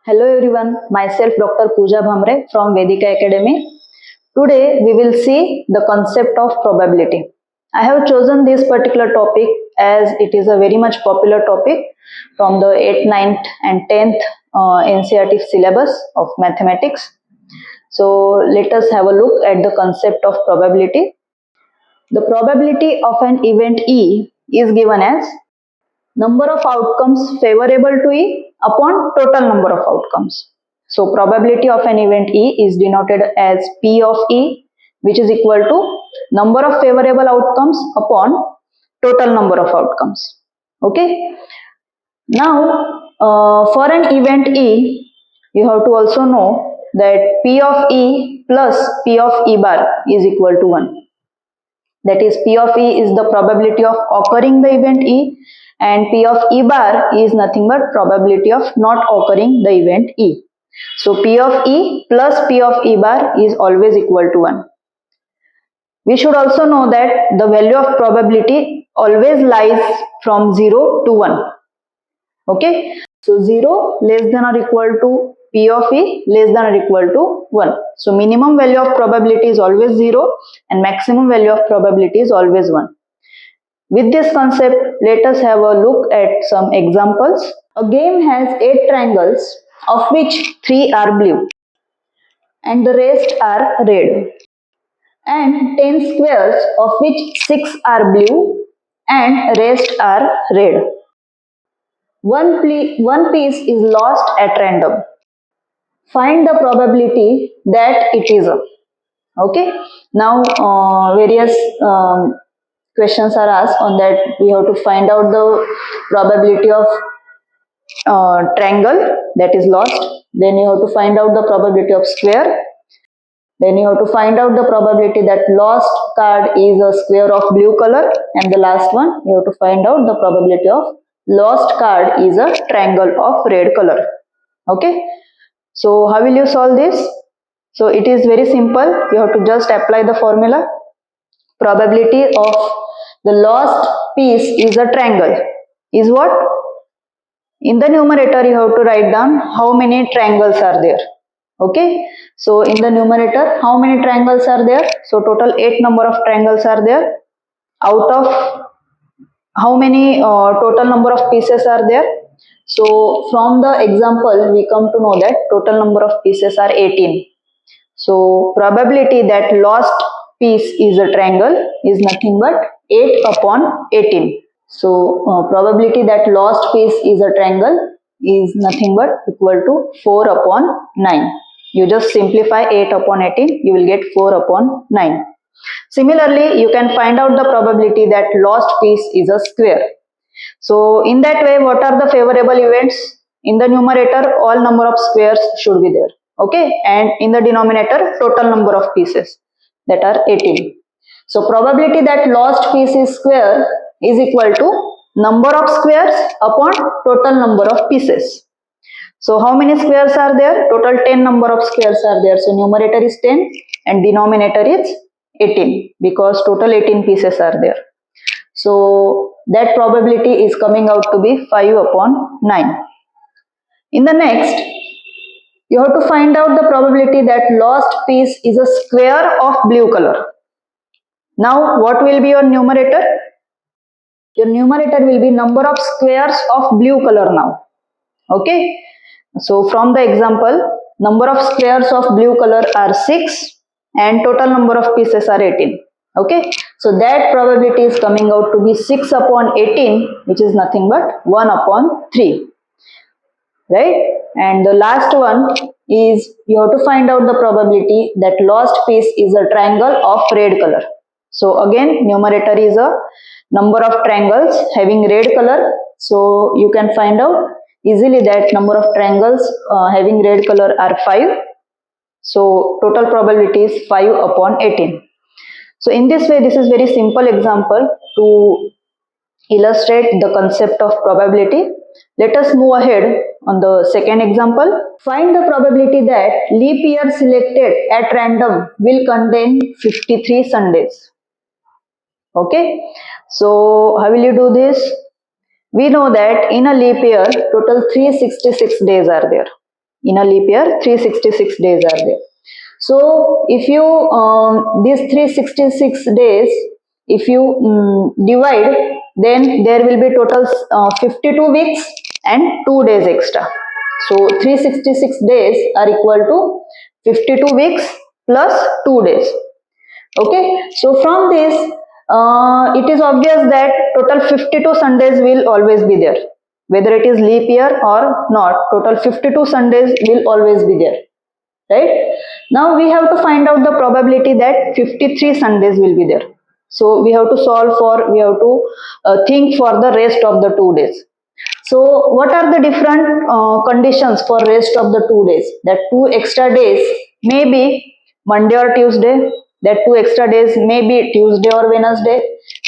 Hello everyone, myself Dr. Pooja Bhamre from Vedikaa Academy. Today we will see the concept of probability. I have chosen this particular topic as it is a very much popular topic from the 8th, 9th and 10th NCERT syllabus of mathematics. So let us have a look at the concept of probability. The probability of an event E is given as number of outcomes favorable to E upon total number of outcomes. So probability of an event E is denoted as P of E, which is equal to number of favorable outcomes upon total number of outcomes. Okay. Now for an event E, you have to also know that P of E plus P of E bar is equal to 1. That is, P of E is the probability of occurring the event E, and P of E bar is nothing but probability of not occurring the event E. So P of E plus P of E bar is always equal to 1. We should also know that the value of probability always lies from 0 to 1. Okay, so 0 less than or equal to P of E less than or equal to 1. So minimum value of probability is always 0 and maximum value of probability is always 1. With this concept, let us have a look at some examples. A game has 8 triangles of which 3 are blue and the rest are red, and 10 squares of which 6 are blue and rest are red. One piece is lost at random. Find the probability that it is a. Okay. Now various questions are asked on that. We have to find out the probability of triangle that is lost. Then you have to find out the probability of square. Then you have to find out the probability that lost card is a square of blue color. And the last one, you have to find out the probability of lost card is a triangle of red color. Okay. So how will you solve this? So it is very simple. You have to just apply the formula. Probability of the lost piece is a triangle is what? In the numerator you have to write down how many triangles are there. Okay. So in the numerator how many triangles are there? So total 8 number of triangles are there. Out of how many total number of pieces are there? So from the example we come to know that total number of pieces are 18. So probability that lost piece is a triangle is nothing but 8 upon 18. So probability that lost piece is a triangle is nothing but equal to 4 upon 9. You just simplify 8 upon 18, you will get 4 upon 9. Similarly, you can find out the probability that lost piece is a square. So in that way, what are the favorable events? In the numerator, all number of squares should be there. Okay, and in the denominator, total number of pieces, that are 18. So probability that lost piece is square is equal to number of squares upon total number of pieces. So how many squares are there? Total 10 number of squares are there. So numerator is 10 and denominator is 18 because total 18 pieces are there. So that probability is coming out to be 5 upon 9. In the next, you have to find out the probability that lost piece is a square of blue color. Now what will be your numerator? Your numerator will be number of squares of blue color now. Okay. So from the example, number of squares of blue color are 6 and total number of pieces are 18. Okay. So that probability is coming out to be 6 upon 18, which is nothing but 1 upon 3. Right. And the last one is you have to find out the probability that lost piece is a triangle of red color. So again, numerator is a number of triangles having red color. So you can find out easily that number of triangles having red color are 5. So total probability is 5 upon 18. So in this way, this is very simple example to illustrate the concept of probability. Let us move ahead on the second example. Find the probability that leap year selected at random will contain 53 Sundays. Okay. So how will you do this? We know that in a leap year, total 366 days are there. In a leap year, 366 days are there. So if you these 366 days, if you divide, then there will be total 52 weeks and 2 days extra. So 366 days are equal to 52 weeks plus 2 days. Okay, so from this, it is obvious that total 52 Sundays will always be there. Whether it is leap year or not, total 52 Sundays will always be there. Right? Now we have to find out the probability that 53 Sundays will be there. So we have to we have to think for the rest of the 2 days. So what are the different conditions for rest of the 2 days? That 2 extra days may be Monday or Tuesday. That 2 extra days may be Tuesday or Wednesday,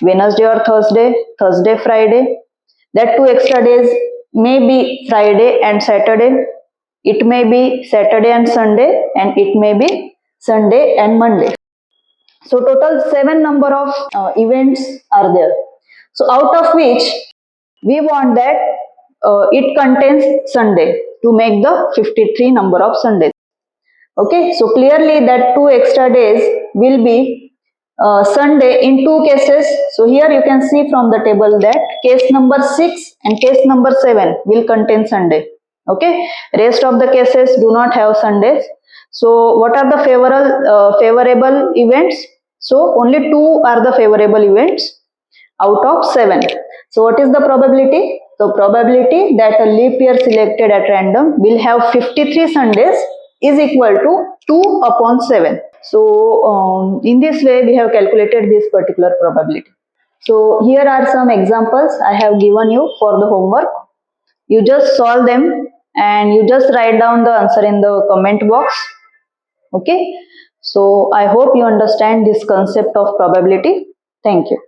Wednesday or Thursday, Thursday, Friday. That 2 extra days may be Friday and Saturday. It may be Saturday and Sunday, and it may be Sunday and Monday. So total 7 number of events are there. So out of which we want that it contains Sunday to make the 53 number of Sundays. Okay, so clearly that 2 extra days will be Sunday in 2 cases. So here you can see from the table that case number 6 and case number 7 will contain Sunday. Okay, rest of the cases do not have Sundays. So what are the favorable events? So only 2 are the favorable events out of 7. So what is the probability? So probability that a leap year selected at random will have 53 Sundays is equal to 2 upon 7. So in this way we have calculated this particular probability. So here are some examples I have given you for the homework. You just solve them and you just write down the answer in the comment box. Okay. So I hope you understand this concept of probability. Thank you.